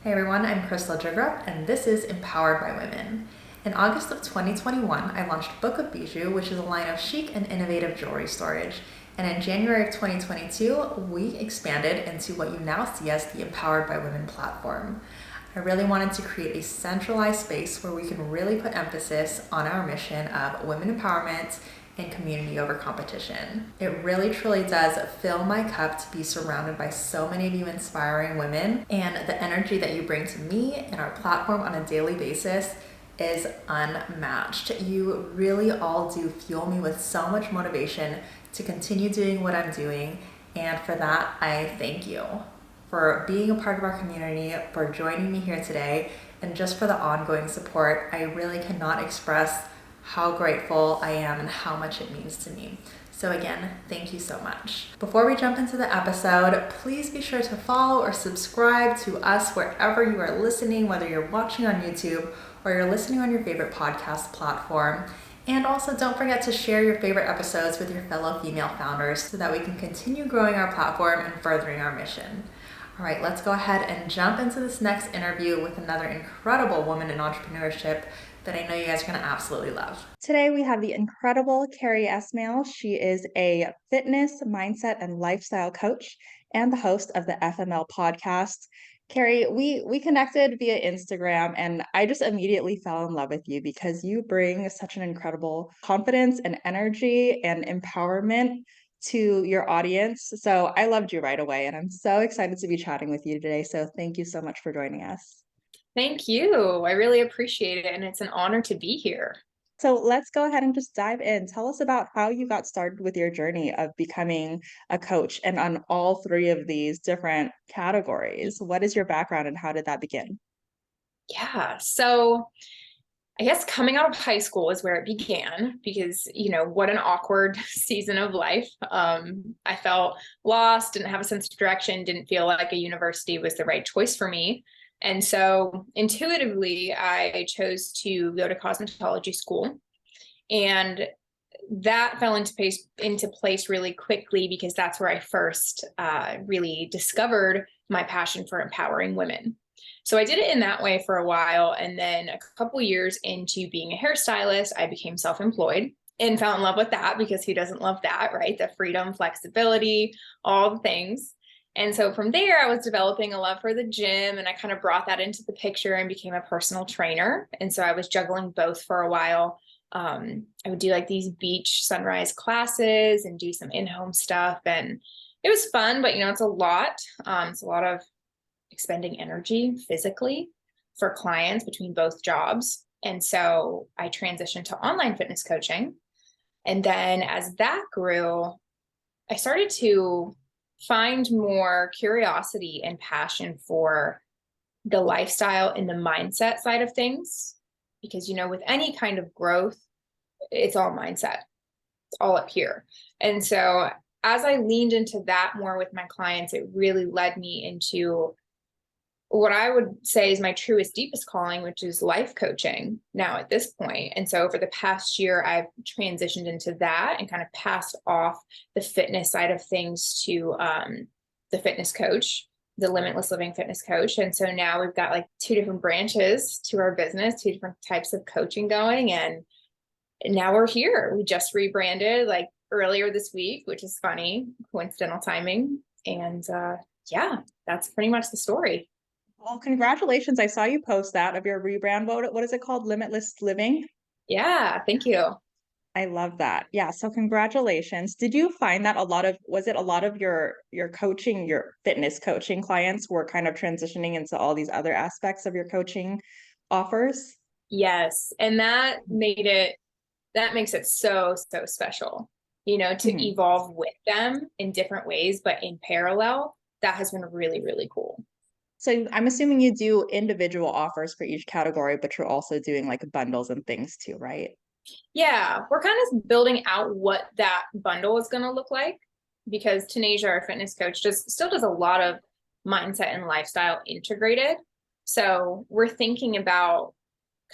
Hey everyone, I'm Crystal Jigrup, and this is Empowered by Women. In August of 2021, I launched Book of Bijou, which is a line of chic and innovative jewelry storage. And in January of 2022, we expanded into what you now see as the Empowered by Women platform. I really wanted to create a centralized space where we can really put emphasis on our mission of women empowerment and community over competition. It really truly does fill my cup to be surrounded by so many of you inspiring women, and the energy that you bring to me and our platform on a daily basis is unmatched. You really all do fuel me with so much motivation to continue doing what I'm doing, and for that, I thank you for being a part of our community, for joining me here today, and just for the ongoing support. I really cannot express how grateful I am and how much it means to me. So again, thank you so much. Before we jump into the episode, please be sure to follow or subscribe to us wherever you are listening, whether you're watching on YouTube or you're listening on your favorite podcast platform. And also don't forget to share your favorite episodes with your fellow female founders so that we can continue growing our platform and furthering our mission. All right, let's go ahead and jump into this next interview with another incredible woman in entrepreneurship that I know you guys are going to absolutely love. Today, we have the incredible Kari Esmail. She is a fitness, mindset, and lifestyle coach and the host of the FML podcast. Kari, we connected via Instagram, and I just immediately fell in love with you because you bring such an incredible confidence and energy and empowerment to your audience. So I loved you right away, and I'm so excited to be chatting with you today. So thank you so much for joining us. Thank you. I really appreciate it. And it's an honor to be here. So let's go ahead and just dive in. Tell us about how you got started with your journey of becoming a coach and on all three of these different categories. What is your background and how did that begin? Yeah. So I guess coming out of high school is where it began because, what an awkward season of life. I felt lost, didn't have a sense of direction, didn't feel like a university was the right choice for me. And so intuitively, I chose to go to cosmetology school. And that fell into place really quickly because that's where I first really discovered my passion for empowering women. So I did it in that way for a while. And then a couple years into being a hairstylist, I became self-employed and fell in love with that because who doesn't love that, right? The freedom, flexibility, all the things. And so from there, I was developing a love for the gym, and I kind of brought that into the picture and became a personal trainer. And so I was juggling both for a while. I would do like these beach sunrise classes and do some in-home stuff. And it was fun, but it's a lot. It's a lot of expending energy physically for clients between both jobs. And so I transitioned to online fitness coaching. And then as that grew, I started to find more curiosity and passion for the lifestyle and the mindset side of things. Because, with any kind of growth, it's all mindset. It's all up here. And so as I leaned into that more with my clients, it really led me into what I would say is my truest, deepest calling, which is life coaching now at this point. And so over the past year, I've transitioned into that and kind of passed off the fitness side of things to the fitness coach, the Limitless Living fitness coach. And so now we've got like two different branches to our business, two different types of coaching going. And now we're here. We just rebranded like earlier this week, which is funny, coincidental timing. And yeah, that's pretty much the story. Well, congratulations. I saw you post that of your rebrand. What is it called? Limitless Living? Yeah, thank you. I love that. Yeah, so congratulations. Did you find that was it a lot of your coaching, your fitness coaching clients were kind of transitioning into all these other aspects of your coaching offers? Yes. And that makes it so, so special, to Mhm. evolve with them in different ways, but in parallel, that has been really, really cool. So I'm assuming you do individual offers for each category, but you're also doing like bundles and things too, right? Yeah, we're kind of building out what that bundle is going to look like because Tanasia, our fitness coach, still does a lot of mindset and lifestyle integrated. So we're thinking about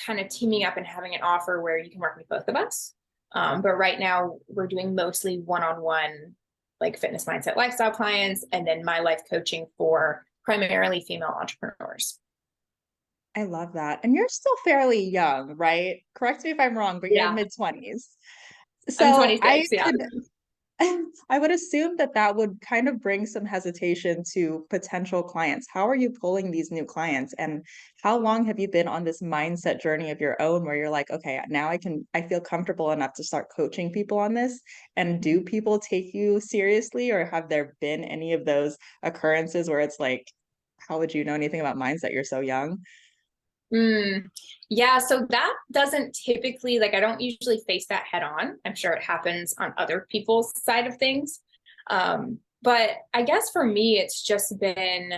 kind of teaming up and having an offer where you can work with both of us. But right now we're doing mostly one-on-one, like fitness mindset lifestyle clients, and then my life coaching for primarily female entrepreneurs. I love that. And you're still fairly young, right? Correct me if I'm wrong, but you're Yeah, mid-20s. I'm So I 26. Yeah. could I would assume that that would kind of bring some hesitation to potential clients. How are you pulling these new clients? And how long have you been on this mindset journey of your own where you're like, okay, now I feel comfortable enough to start coaching people on this? And do people take you seriously, or have there been any of those occurrences where it's like, how would you know anything about mindset? You're so young. Mm, yeah, so that doesn't typically, like, I don't usually face that head on. I'm sure it happens on other people's side of things. But I guess for me, it's just been,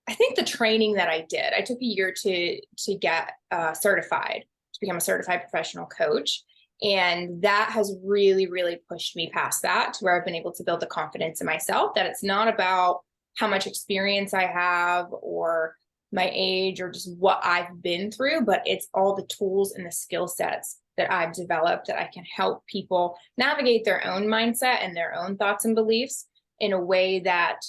I think the training that I did, I took a year to get certified, to become a certified professional coach. And that has really, really pushed me past that to where I've been able to build the confidence in myself that it's not about how much experience I have or my age or just what I've been through, but it's all the tools and the skill sets that I've developed that I can help people navigate their own mindset and their own thoughts and beliefs in a way that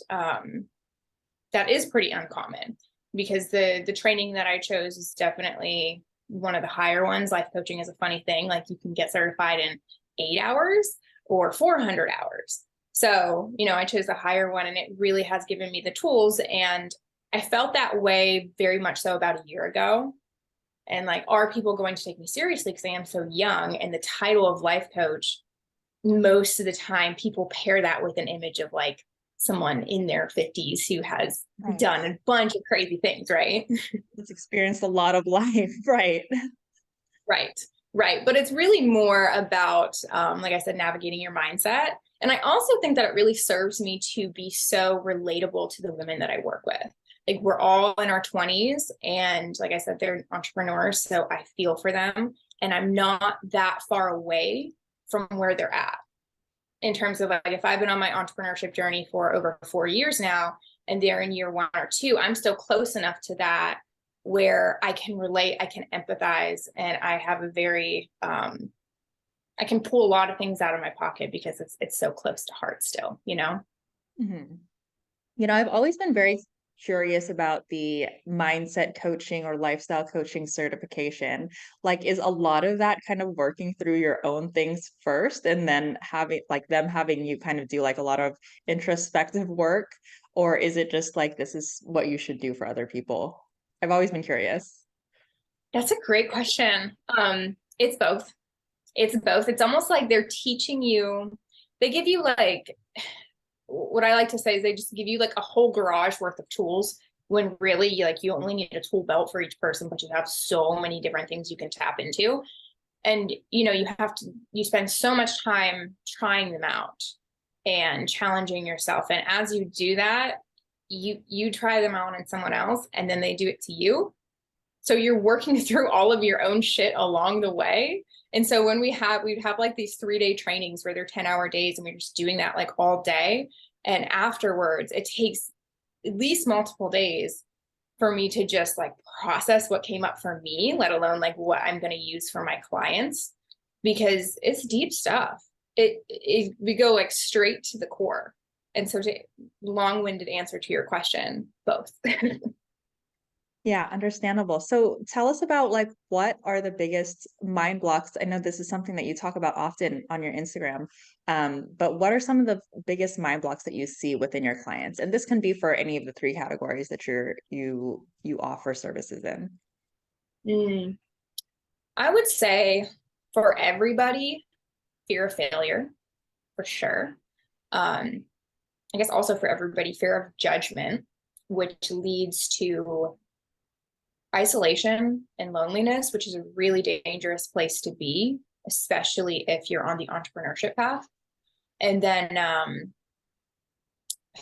that is pretty uncommon, because the training that I chose is definitely one of the higher ones. Life coaching is a funny thing. Like, you can get certified in 8 hours or 400 hours. So, I chose the higher one, and it really has given me the tools. And I felt that way very much so about a year ago. And like, are people going to take me seriously because I am so young? And the title of life coach, most of the time people pair that with an image of like someone in their 50s who has Right. done a bunch of crazy things, right? It's experienced a lot of life, right? Right, right. But it's really more about, like I said, navigating your mindset. And I also think that it really serves me to be so relatable to the women that I work with. Like, we're all in our 20s, and like I said, they're entrepreneurs, so I feel for them, and I'm not that far away from where they're at, in terms of like, if I've been on my entrepreneurship journey for over 4 years now and they're in year 1 or 2, I'm still close enough to that where I can relate, I can empathize, and I have a very I can pull a lot of things out of my pocket because it's so close to heart still. Mhm. I've always been very curious about the mindset coaching or lifestyle coaching certification. Like, is a lot of that kind of working through your own things first and then having you kind of do like a lot of introspective work? Or is it just like, this is what you should do for other people? I've always been curious. That's a great question. It's both. It's both. It's almost like they're teaching you, they give you like, what I like to say is they just give you like a whole garage worth of tools, when really, like, you only need a tool belt for each person, but you have so many different things you can tap into. And you spend so much time trying them out and challenging yourself. And as you do that, you try them out on someone else, and then they do it to you. So you're working through all of your own shit along the way. And so when we'd have like these 3-day trainings where they're 10-hour days, and we're just doing that like all day. And afterwards, it takes at least multiple days for me to just like process what came up for me, let alone like what I'm going to use for my clients, because it's deep stuff. We go like straight to the core. And so, to long-winded answer to your question, both. Yeah, understandable. So tell us about like, what are the biggest mind blocks? I know this is something that you talk about often on your Instagram. But what are some of the biggest mind blocks that you see within your clients? And this can be for any of the three categories that you offer services in. Mm, I would say for everybody, fear of failure, for sure. Um, I guess also for everybody, fear of judgment, which leads to isolation and loneliness, which is a really dangerous place to be, especially if you're on the entrepreneurship path. And then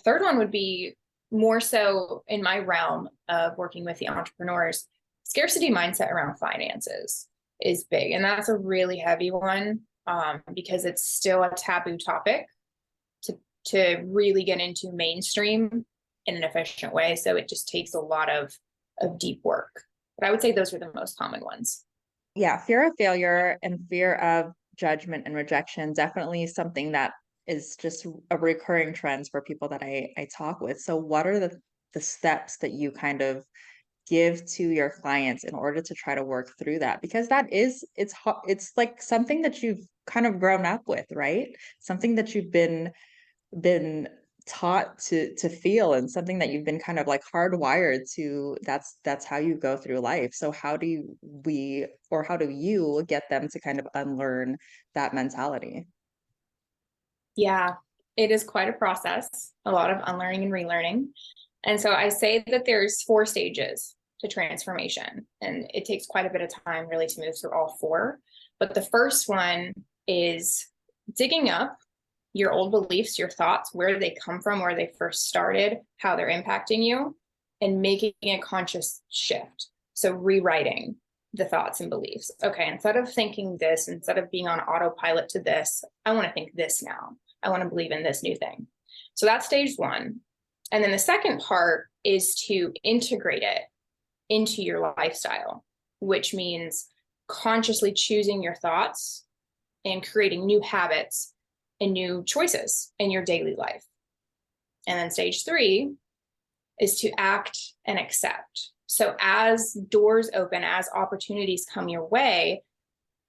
third one would be more so in my realm of working with the entrepreneurs. Scarcity mindset around finances is big, and that's a really heavy one, because it's still a taboo topic to really get into mainstream in an efficient way. So it just takes a lot of deep work. But I would say those are the most common ones. Yeah, fear of failure and fear of judgment and rejection, definitely something that is just a recurring trends for people that I talk with. So what are the steps that you kind of give to your clients in order to try to work through that? Because that is, it's like something that you've kind of grown up with, right? Something that you've been taught to feel, and something that you've been kind of like hardwired to. That's how you go through life. So how do you get them to kind of unlearn that mentality? Yeah, it is quite a process, a lot of unlearning and relearning. And so I say that there's 4 stages to transformation, and it takes quite a bit of time really to move through all 4. But the first one is digging up your old beliefs, your thoughts, where they come from, where they first started, how they're impacting you, and making a conscious shift. So rewriting the thoughts and beliefs. Okay, instead of thinking this, instead of being on autopilot to this, I want to think this now. I want to believe in this new thing. So that's stage 1. And then the second part is to integrate it into your lifestyle, which means consciously choosing your thoughts and creating new habits and new choices in your daily life. And then stage 3 is to act and accept. So as doors open, as opportunities come your way,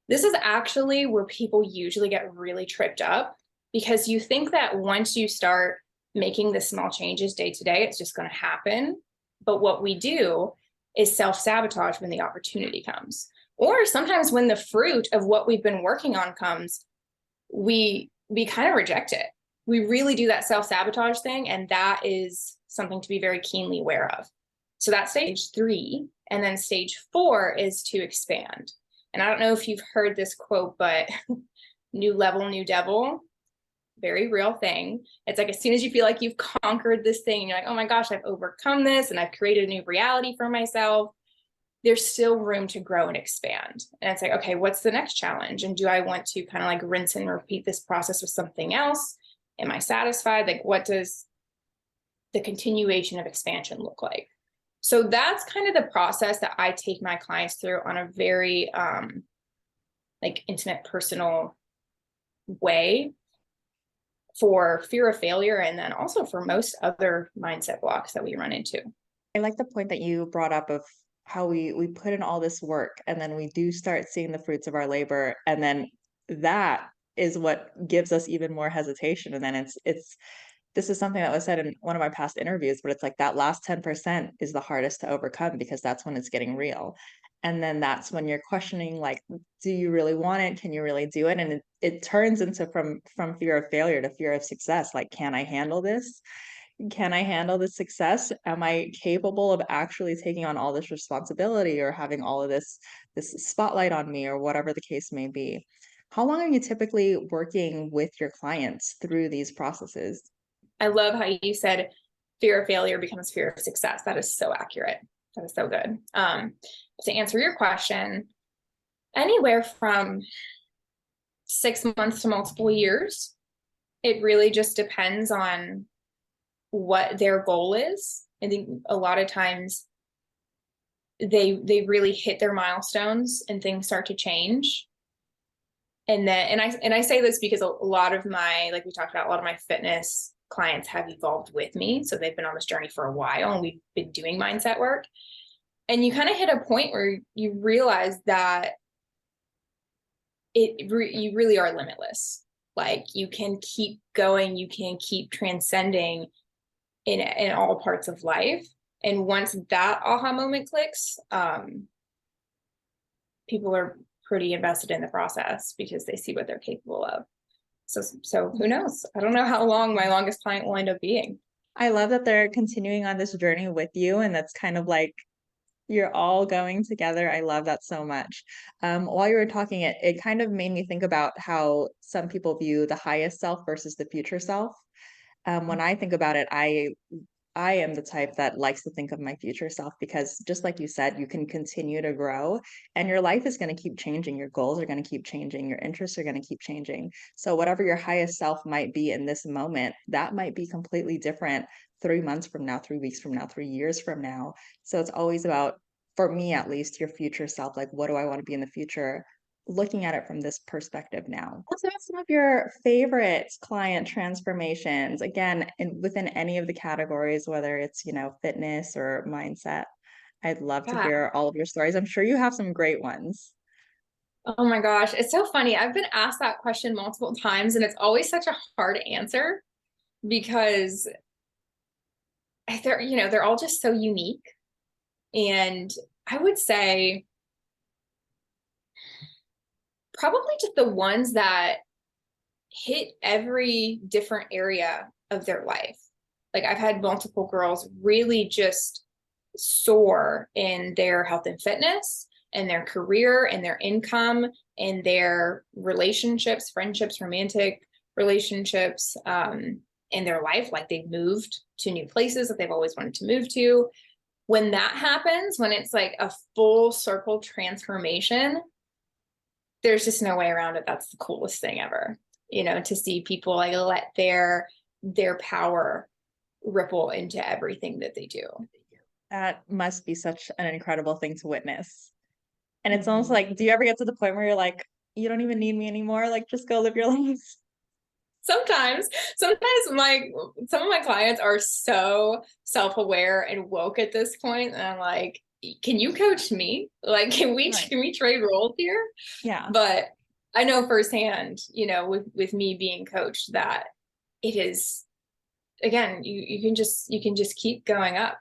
this is actually where people usually get really tripped up, because you think that once you start making the small changes day to day, it's just going to happen. But what we do is self-sabotage when the opportunity comes. Or sometimes when the fruit of what we've been working on comes, we kind of reject it. We really do that self-sabotage thing, and that is something to be very keenly aware of. So that's stage 3. And then stage 4 is to expand. And I don't know if you've heard this quote, but new level, new devil, very real thing. It's like as soon as you feel like you've conquered this thing, and you're like, oh my gosh, I've overcome this and I've created a new reality for myself, there's still room to grow and expand. And it's like, okay, what's the next challenge? And do I want to kind of like rinse and repeat this process with something else? Am I satisfied? Like, what does the continuation of expansion look like? So that's kind of the process that I take my clients through on a very like intimate, personal way for fear of failure, and then also for most other mindset blocks that we run into. I like the point that you brought up of how we put in all this work, and then we do start seeing the fruits of our labor, and then that is what gives us even more hesitation. And then it's this is something that was said in one of my past interviews, but it's like that last 10% is the hardest to overcome, because that's when it's getting real. And then that's when you're questioning, like, do you really want it? Can you really do it? And it turns into from fear of failure to fear of success. Like, can I handle this? Can I handle the success? Am I capable of actually taking on all this responsibility, or having all of this spotlight on me, or whatever the case may be? How long are you typically working with your clients through these processes? I love how you said fear of failure becomes fear of success. That is so accurate. That is so good. To answer your question, anywhere from 6 months to multiple years. It really just depends on what their goal is. I think a lot of times they really hit their milestones and things start to change. And then I say this because a lot of my, like we talked about, a lot of my fitness clients have evolved with me. So they've been on this journey for a while, and we've been doing mindset work. And you kind of hit a point where you realize that you really are limitless. Like, you can keep going, you can keep transcending in all parts of life. And once that aha moment clicks, people are pretty invested in the process because they see what they're capable of. So who knows? I don't know how long my longest client will end up being. I love that they're continuing on this journey with you, and that's kind of like you're all going together. I love that so much. While you were talking, it kind of made me think about how some people view the highest self versus the future self. When I think about it, I am the type that likes to think of my future self, because just like you said, you can continue to grow, and your life is going to keep changing. Your goals are going to keep changing. Your interests are going to keep changing. So whatever your highest self might be in this moment, that might be completely different 3 months from now, 3 weeks from now, 3 years from now. So it's always about, for me at least, your future self. Like, what do I want to be in the future? Looking at it from this perspective now. What's some of your favorite client transformations? Again, within any of the categories, whether it's, fitness or mindset. I'd love to Yeah. hear all of your stories. I'm sure you have some great ones. Oh my gosh, it's so funny. I've been asked that question multiple times, and it's always such a hard answer because they're all just so unique. And I would say probably just the ones that hit every different area of their life. Like I've had multiple girls really just soar in their health and fitness and their career and their income and their relationships, friendships, romantic relationships, in their life. Like they've moved to new places that they've always wanted to move to. When that happens, when it's like a full circle transformation, there's just no way around it. That's the coolest thing ever, to see people like let their power ripple into everything that they do. That must be such an incredible thing to witness. And it's almost Mhm. like, do you ever get to the point where you're like, you don't even need me anymore? Like, just go live your life. Sometimes some of my clients are so self-aware and woke at this point, and I'm like, can you coach me? Like, Right. can we trade roles here? Yeah. But I know firsthand, with me being coached, that it is, again, you can just keep going up.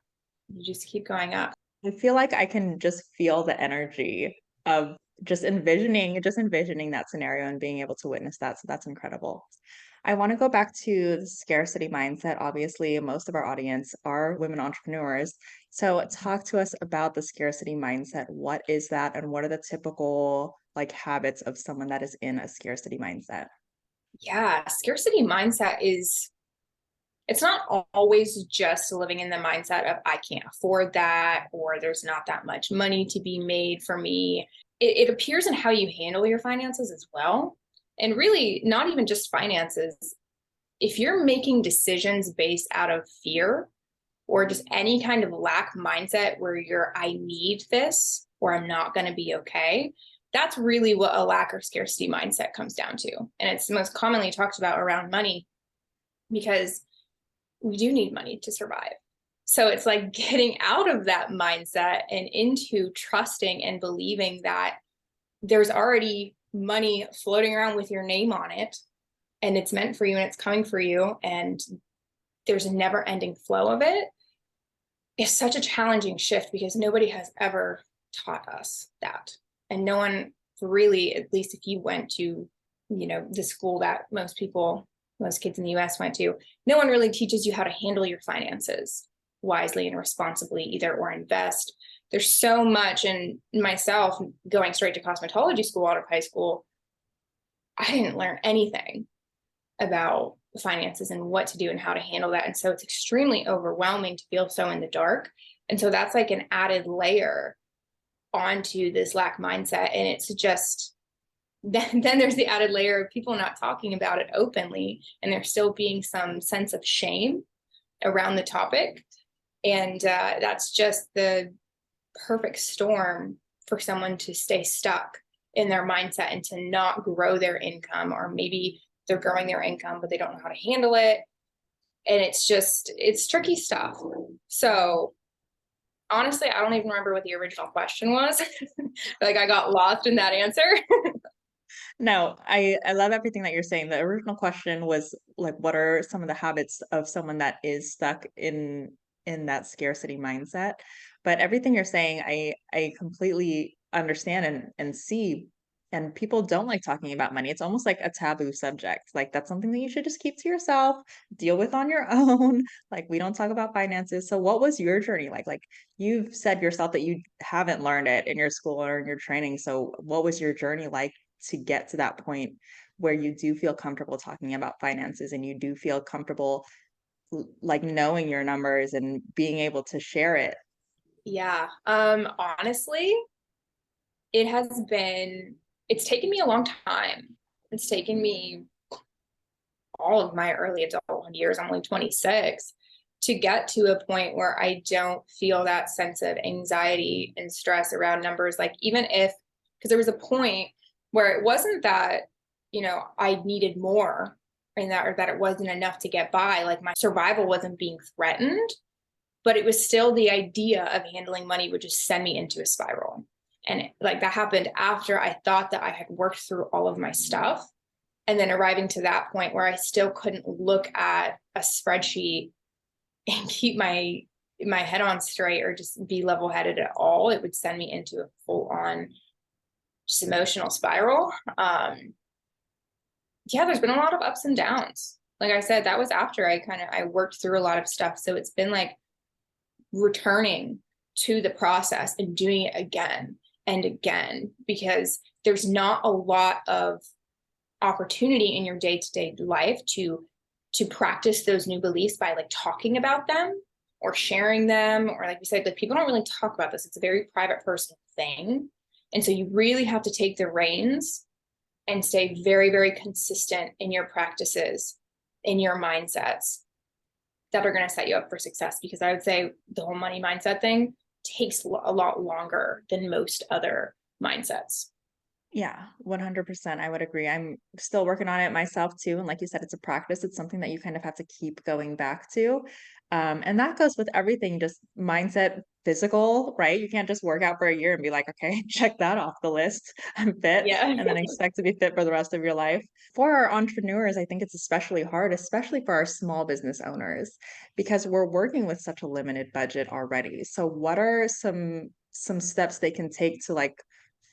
You just keep going up. I feel like I can just feel the energy of just envisioning that scenario and being able to witness that. So that's incredible. I want to go back to the scarcity mindset. Obviously, most of our audience are women entrepreneurs. So talk to us about the scarcity mindset. What is that? And what are the typical like habits of someone that is in a scarcity mindset? Yeah, scarcity mindset is, it's not always just living in the mindset of I can't afford that, or there's not that much money to be made for me. It appears in how you handle your finances as well. And really, not even just finances. If you're making decisions based out of fear or just any kind of lack mindset where I need this or I'm not going to be okay, that's really what a lack or scarcity mindset comes down to. And it's most commonly talked about around money, because we do need money to survive. So it's like getting out of that mindset and into trusting and believing that there's already money floating around with your name on it, and it's meant for you and it's coming for you, and there's a never ending flow of it. It's such a challenging shift because nobody has ever taught us that. And no one really, at least if you went to, the school that most kids in the US went to, no one really teaches you how to handle your finances wisely and responsibly either, or invest. There's so much. And myself going straight to cosmetology school out of high school, I didn't learn anything about finances and what to do and how to handle that. And so it's extremely overwhelming to feel so in the dark. And so that's like an added layer onto this lack mindset. And it's just, then there's the added layer of people not talking about it openly, and there still being some sense of shame around the topic. And that's just the perfect storm for someone to stay stuck in their mindset and to not grow their income, or maybe they're growing their income, but they don't know how to handle it. And it's tricky stuff. So honestly, I don't even remember what the original question was. Like I got lost in that answer. No, I love everything that you're saying. The original question was like, what are some of the habits of someone that is stuck in that scarcity mindset? But everything you're saying, I completely understand and see. And people don't like talking about money. It's almost like a taboo subject. Like that's something that you should just keep to yourself, deal with on your own. Like we don't talk about finances. So what was your journey like? Like you've said yourself that you haven't learned it in your school or in your training. So what was your journey like to get to that point where you do feel comfortable talking about finances and you do feel comfortable like knowing your numbers and being able to share it? Yeah. Honestly, it's taken me a long time. It's taken me all of my early adulthood years. I'm only 26, to get to a point where I don't feel that sense of anxiety and stress around numbers. Like even if, because there was a point where it wasn't that, I needed more, and that, or that it wasn't enough to get by. Like my survival wasn't being threatened, but it was still the idea of handling money would just send me into a spiral. And like that happened after I thought that I had worked through all of my stuff, and then arriving to that point where I still couldn't look at a spreadsheet and keep my head on straight or just be level-headed at all. It would send me into a full-on just emotional spiral. Yeah, there's been a lot of ups and downs. Like I said, that was after I worked through a lot of stuff. So it's been like returning to the process and doing it again and again, because there's not a lot of opportunity in your day-to-day life to practice those new beliefs by like talking about them or sharing them, or like we said, like people don't really talk about this. It's a very private personal thing. And so you really have to take the reins and stay very, very consistent in your practices, in your mindsets that are going to set you up for success. Because I would say the whole money mindset thing takes a lot longer than most other mindsets. Yeah, 100%. I would agree. I'm still working on it myself too. And like you said, it's a practice. It's something that you kind of have to keep going back to. And that goes with everything, just mindset, physical, right? You can't just work out for a year and be like, okay, check that off the list. I'm fit. Yeah. And then expect to be fit for the rest of your life. For our entrepreneurs, I think it's especially hard, especially for our small business owners, because we're working with such a limited budget already. So what are some steps they can take to like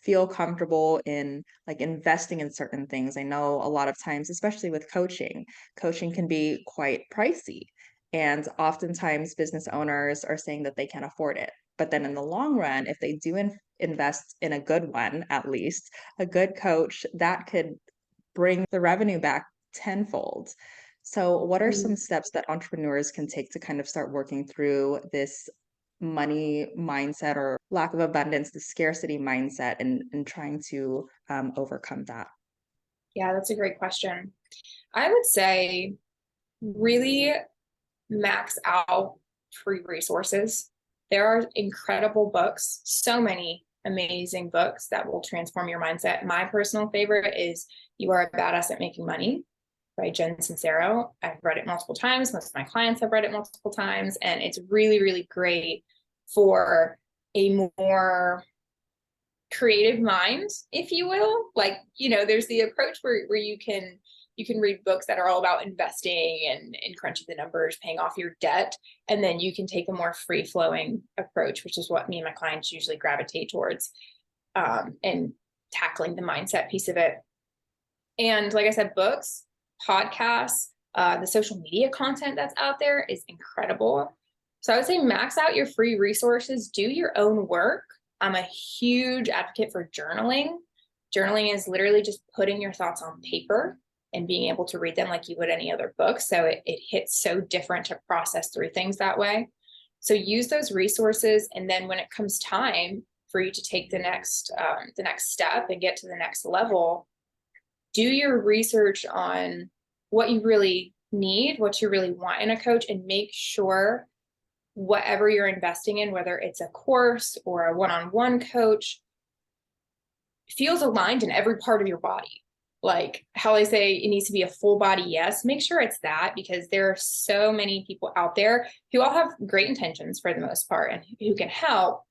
feel comfortable in like investing in certain things? I know a lot of times, especially with coaching can be quite pricey. And oftentimes business owners are saying that they can't afford it. But then in the long run, if they do invest in a good one, at least a good coach, that could bring the revenue back tenfold. So, what are some steps that entrepreneurs can take to kind of start working through this money mindset or lack of abundance, the scarcity mindset, and trying to overcome that? Yeah, that's a great question. I would say really max out free resources. There are incredible books, so many amazing books that will transform your mindset. My personal favorite is You Are a Badass at Making Money by Jen Sincero. I've read it multiple times. Most of my clients have read it multiple times, and it's really, really great for a more creative mind, if you will. Like, there's the approach where you can read books that are all about investing and crunching the numbers, paying off your debt. And then you can take a more free flowing approach, which is what me and my clients usually gravitate towards, and tackling the mindset piece of it. And like I said, books, podcasts, the social media content that's out there is incredible. So I would say max out your free resources, do your own work. I'm a huge advocate for journaling. Journaling is literally just putting your thoughts on paper and being able to read them like you would any other book. So it hits so different to process through things that way. So use those resources. And then when it comes time for you to take the next step and get to the next level, do your research on what you really need, what you really want in a coach, and make sure whatever you're investing in, whether it's a course or a one-on-one coach, feels aligned in every part of your body. Like how they say it needs to be a full body yes, make sure it's that, because there are so many people out there who all have great intentions for the most part and who can help,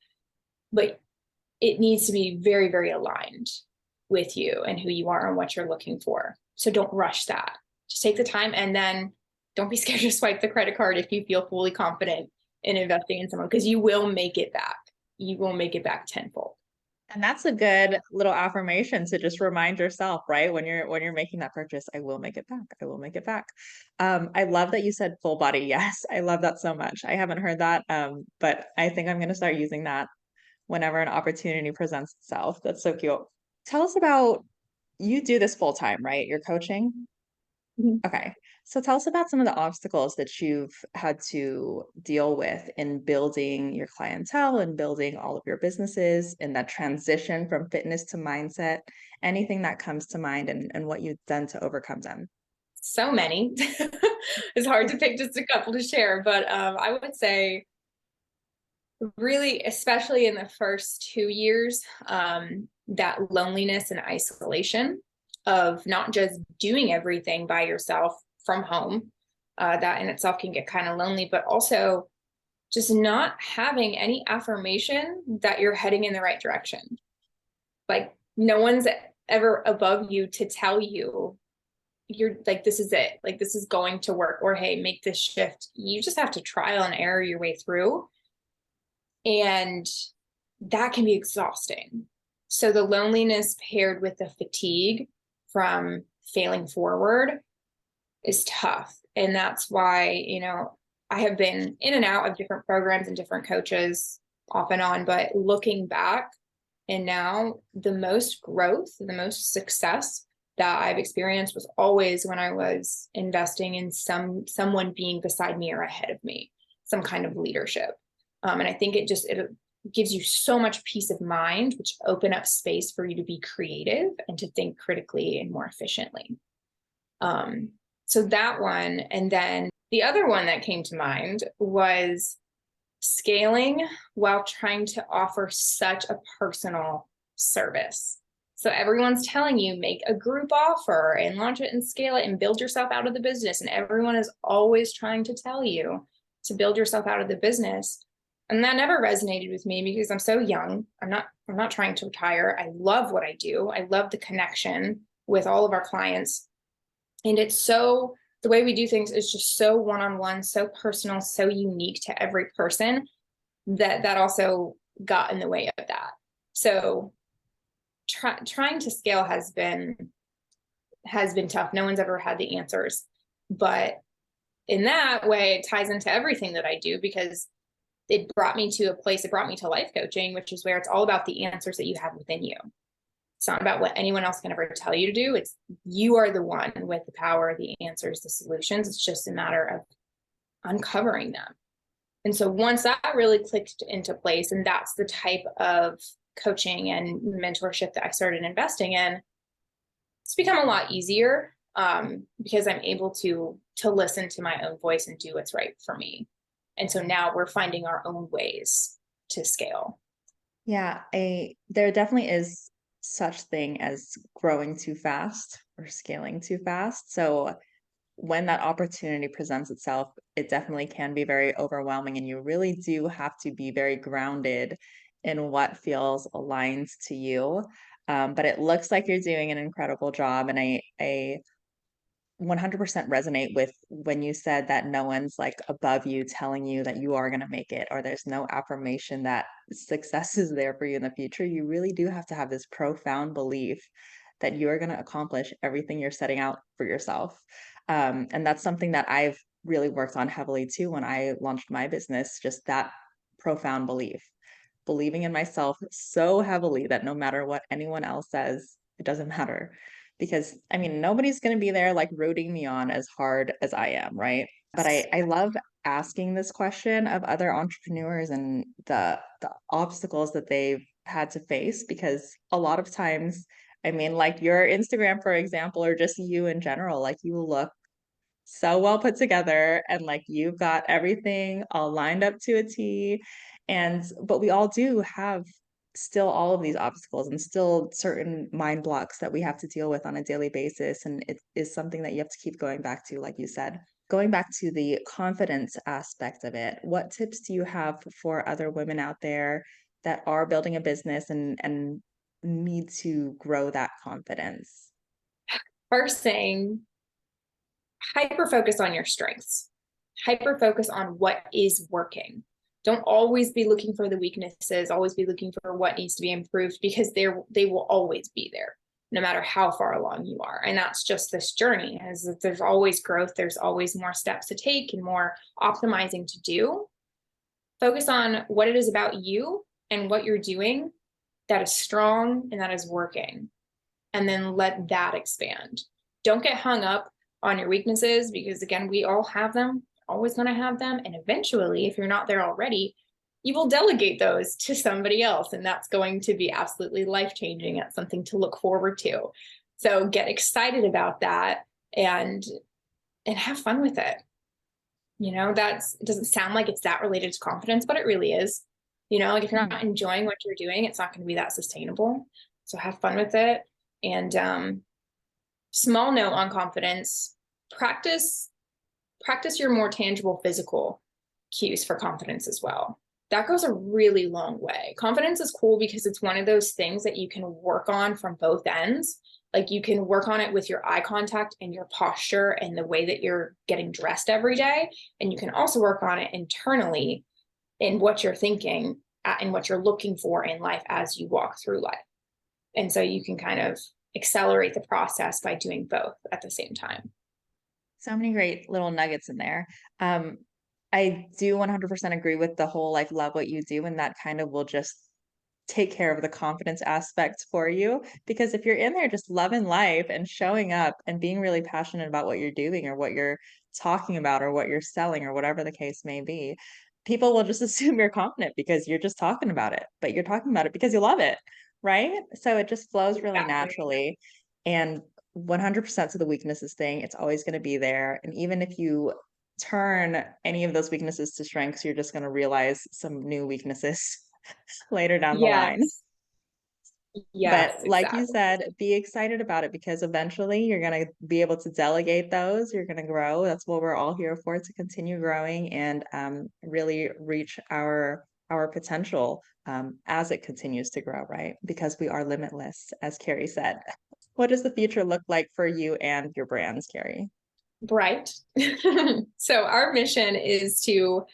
but it needs to be very, very aligned with you and who you are and what you're looking for. So don't rush that. Just take the time, and then don't be scared to swipe the credit card if you feel fully confident in investing in someone, because you will make it back. You will make it back tenfold. And that's a good little affirmation to just remind yourself, right? When you're making that purchase, I will make it back. I will make it back. I love that you said full body yes. I love that so much. I haven't heard that, but I think I'm going to start using that whenever an opportunity presents itself. That's so cute. Tell us about, you do this full time, right? You're coaching? Mm-hmm. Okay. So tell us about some of the obstacles that you've had to deal with in building your clientele and building all of your businesses, in that transition from fitness to mindset, anything that comes to mind, and what you've done to overcome them. So many. It's hard to pick just a couple to share, but I would say really, especially in the first 2 years, that loneliness and isolation of not just doing everything by yourself from home, that in itself can get kind of lonely, but also just not having any affirmation that you're heading in the right direction. Like, no one's ever above you to tell you you're like, this is it, like, this is going to work, or hey, make this shift. You just have to trial and error your way through. And that can be exhausting. So the loneliness paired with the fatigue from failing forward is tough. And that's why, I have been in and out of different programs and different coaches off and on, but looking back, and now the most growth, the most success that I've experienced was always when I was investing in someone being beside me or ahead of me, some kind of leadership. And I think it gives you so much peace of mind, which open up space for you to be creative and to think critically and more efficiently. So that one. And then the other one that came to mind was scaling while trying to offer such a personal service. So everyone's telling you, make a group offer and launch it and scale it and build yourself out of the business. And everyone is always trying to tell you to build yourself out of the business. And that never resonated with me because I'm so young. I'm not trying to retire. I love what I do. I love the connection with all of our clients. And the way we do things is just so one-on-one, so personal, so unique to every person that also got in the way of that. So trying to scale has been tough. No one's ever had the answers, but in that way, it ties into everything that I do, because it brought me to life coaching, which is where it's all about the answers that you have within you. It's not about what anyone else can ever tell you to do. It's you are the one with the power, the answers, the solutions. It's just a matter of uncovering them. And so once that really clicked into place, and that's the type of coaching and mentorship that I started investing in, it's become a lot easier because I'm able to listen to my own voice and do what's right for me. And so now we're finding our own ways to scale. Yeah, there definitely is such thing as growing too fast or scaling too fast. So when that opportunity presents itself, it definitely can be very overwhelming, and you really do have to be very grounded in what feels aligned to you. But it looks like you're doing an incredible job, and I 100% resonate with when you said that no one's like above you telling you that you are going to make it, or there's no affirmation that success is there for you in the future. You really do have to have this profound belief that you are going to accomplish everything you're setting out for yourself. And that's something that I've really worked on heavily too when I launched my business, just that profound belief, believing in myself so heavily that no matter what anyone else says, it doesn't matter. Because I mean, nobody's going to be there like rooting me on as hard as I am, right? But I love asking this question of other entrepreneurs and the obstacles that they've had to face, because a lot of times, I mean, like your Instagram, for example, or just you in general, like you look so well put together and like you've got everything all lined up to a T. But we all do have still all of these obstacles and still certain mind blocks that we have to deal with on a daily basis. And it is something that you have to keep going back to, like you said. Going back to the confidence aspect of it, what tips do you have for other women out there that are building a business and need to grow that confidence? First thing, hyper focus on your strengths, hyper focus on what is working. Don't always be looking for the weaknesses, always be looking for what needs to be improved, because they will always be there, no matter how far along you are. And that's just this journey, as there's always growth, there's always more steps to take and more optimizing to do. Focus on what it is about you and what you're doing that is strong and that is working, and then let that expand. Don't get hung up on your weaknesses, because again, we all have them, always going to have them. And eventually, if you're not there already, you will delegate those to somebody else. And that's going to be absolutely life-changing. That's something to look forward to. So get excited about that and have fun with it. It doesn't sound like it's that related to confidence, but it really is. Like if you're not enjoying what you're doing, it's not going to be that sustainable. So have fun with it. And small note on confidence, practice your more tangible physical cues for confidence as well. That goes a really long way. Confidence is cool because it's one of those things that you can work on from both ends. Like you can work on it with your eye contact and your posture and the way that you're getting dressed every day. And you can also work on it internally in what you're thinking and what you're looking for in life as you walk through life. And so you can kind of accelerate the process by doing both at the same time. So many great little nuggets in there. I do 100% agree with the whole like love what you do, and that kind of will just take care of the confidence aspect for you. Because if you're in there just loving life and showing up and being really passionate about what you're doing or what you're talking about or what you're selling or whatever the case may be, people will just assume you're confident because you're just talking about it, but you're talking about it because you love it, right? So it just flows really naturally. And 100% to the weaknesses thing, it's always going to be there. And even if you turn any of those weaknesses to strengths, you're just going to realize some new weaknesses later down the line. Yes, But like you exactly. said, be excited about it because eventually you're going to be able to delegate those. You're going to grow. That's what we're all here for, to continue growing and really reach our potential as it continues to grow, right? Because we are limitless, as Kari said. What does the future look like for you and your brands, Kari? Bright. So our mission is to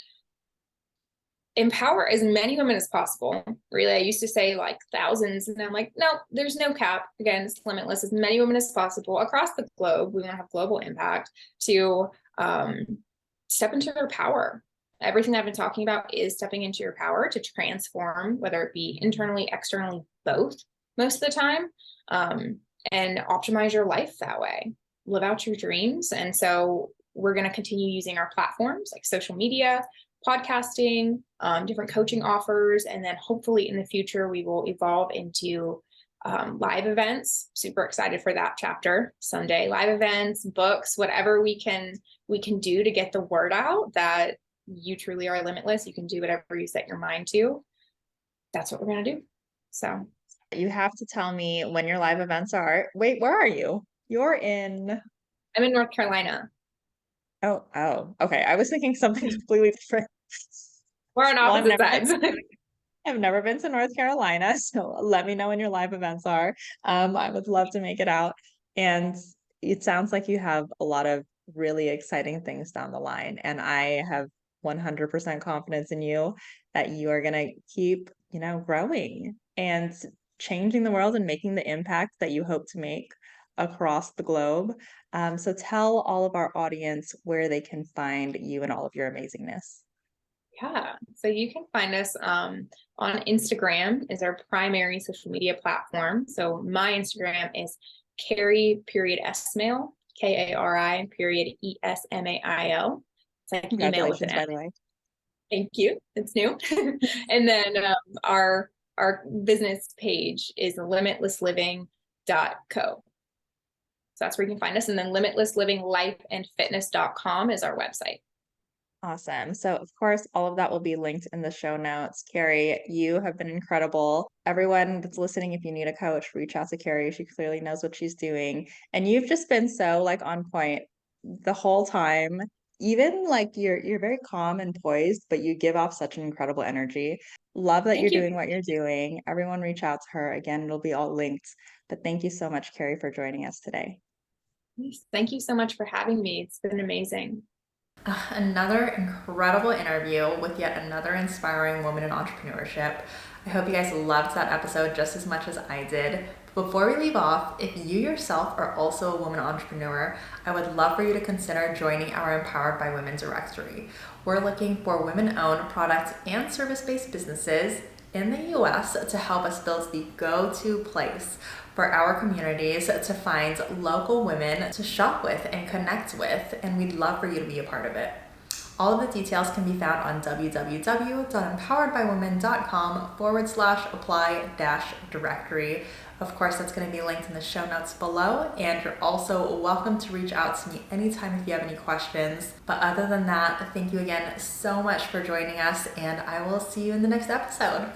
empower as many women as possible. Really, I used to say like thousands, and I'm like, no, there's no cap. Again, it's limitless. As many women as possible across the globe. We want to have global impact to step into their power. Everything I've been talking about is stepping into your power to transform, whether it be internally, externally, both most of the time, and optimize your life that way. Live out your dreams. And so we're going to continue using our platforms like social media, podcasting, different coaching offers, and then hopefully in the future we will evolve into live events. Super excited for that chapter someday. Live events, books, whatever we can do to get the word out that you truly are limitless. You can do whatever you set your mind to. That's what we're gonna do. So you have to tell me when your live events are. Wait, where are you? You're in. I'm in North Carolina. Oh, okay. I was thinking something completely different. We're on Well, opposite sides. I've never been to North Carolina, so let me know when your live events are. I would love to make it out. And it sounds like you have a lot of really exciting things down the line. And I have 100% confidence in you that you are going to keep, growing and changing the world and making the impact that you hope to make across the globe. So tell all of our audience where they can find you and all of your amazingness. Yeah, so you can find us on Instagram is our primary social media platform. So my Instagram is Kari Esmail, Kari Esmail. It's like email with an Congratulations, by the way. Thank you. It's new. And then our business page is limitlessliving.co. So that's where you can find us. And then limitlessliving.lifeandfitness.com is our website. Awesome. So, of course, all of that will be linked in the show notes. Kari, you have been incredible. Everyone that's listening, if you need a coach, reach out to Kari. She clearly knows what she's doing. And you've just been so on point the whole time. Even you're very calm and poised, but you give off such an incredible energy. Love that you're doing what you're doing. Everyone reach out to her. Again, it'll be all linked. But thank you so much, Kari, for joining us today. Thank you so much for having me. It's been amazing. Another incredible interview with yet another inspiring woman in entrepreneurship. I hope you guys loved that episode just as much as I did. Before we leave off, if you yourself are also a woman entrepreneur, I would love for you to consider joining our Empowered by Women directory. We're looking for women-owned product and service-based businesses in the US to help us build the go-to place for our communities to find local women to shop with and connect with, and we'd love for you to be a part of it. All of the details can be found on www.empoweredbywomen.com/apply-directory. Of course, that's going to be linked in the show notes below, and you're also welcome to reach out to me anytime if you have any questions. But other than that, thank you again so much for joining us, and I will see you in the next episode.